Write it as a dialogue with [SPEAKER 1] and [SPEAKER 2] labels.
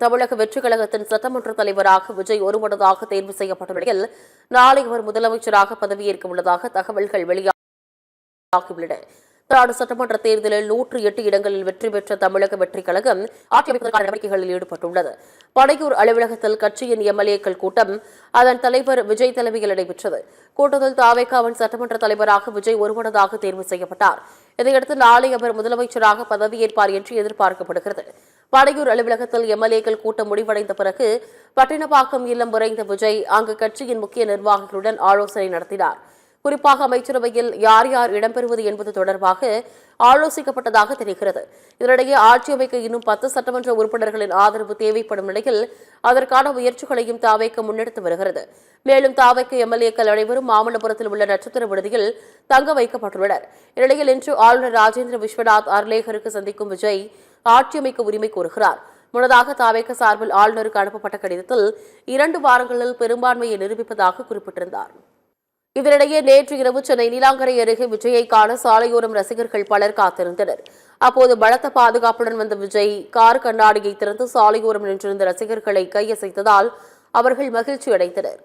[SPEAKER 1] தமிழக வெற்றிக் கழகத்தின் சட்டமன்ற தலைவராக விஜய் ஒருமனதாக தேர்வு செய்யப்பட்டுள்ள நிலையில் நாளை அவர் முதலமைச்சராக பதவியேற்க உள்ளதாக தகவல்கள் வெளியாகியுள்ளன. தமிழ்நாடு சட்டமன்ற தேர்தலில் 108 இடங்களில் வெற்றி பெற்ற தமிழக வெற்றிக் கழகம் ஆட்சியமைப்பதற்கான நடவடிக்கைகளில் ஈடுபட்டுள்ளது. படையூர் அலுவலகத்தில் கட்சியின் எம்எல்ஏக்கள் கூட்டம் அதன் தலைவர் விஜய் தலைமையில் நடைபெற்றது. கூட்டத்தில் தாவேகாவின் சட்டமன்ற தலைவராக விஜய் ஒருமனதாக தேர்வு செய்யப்பட்டார். இதையடுத்து நாளை அவர் முதலமைச்சராக பதவியேற்பார் என்று எதிர்பார்க்கப்படுகிறது. படையூர் அலுவலகத்தில் எம்எல்ஏக்கள் கூட்டம் முடிவடைந்த பிறகு பட்டினப்பாக்கம் இல்லம் விரைந்த விஜய் அங்கு கட்சியின் முக்கிய நிர்வாகிகளுடன் ஆலோசனை நடத்தினார். குறிப்பாக அமைச்சரவையில் யார் யார் இடம்பெறுவது என்பது தொடர்பாக ஆலோசிக்கப்பட்டதாக தெரிகிறது. இதனிடையே ஆட்சி அமைக்க இன்னும் 10 சட்டமன்ற உறுப்பினர்களின் ஆதரவு தேவைப்படும் நிலையில் அதற்கான முயற்சிகளையும் தாவேக முன்னெடுத்து வருகிறது. மேலும் தாவேக எம்எல்ஏக்கள் அனைவரும் மாமல்லபுரத்தில் உள்ள நட்சத்திர விடுதியில் தங்க வைக்கப்பட்டுள்ளனர். இந்நிலையில் இன்று ஆளுநர் ராஜேந்திர விஸ்வநாத் அர்லேகருக்கு சந்திக்கும் விஜய் ஆட்சி அமைக்க உரிமை கோருகிறார். முன்னதாக தாவேக சார்பில் ஆளுநருக்கு அனுப்பப்பட்ட கடிதத்தில் 2 வாரங்களில் பெரும்பான்மையை நிரூபிப்பதாக குறிப்பிட்டிருந்தார். இதனிடையே நேற்று இரவு சென்னை நீலாங்கரை அருகே விஜயை காண சாலையோரம் ரசிகர்கள் பலர் காத்திருந்தனர். அப்போது பலத்த பாதுகாப்புடன் வந்த விஜய் கார் கண்ணாடியை திறந்து சாலையோரம் நின்றிருந்த ரசிகர்களை கையசைத்ததால் அவர்கள் மகிழ்ச்சி அடைந்தனர்.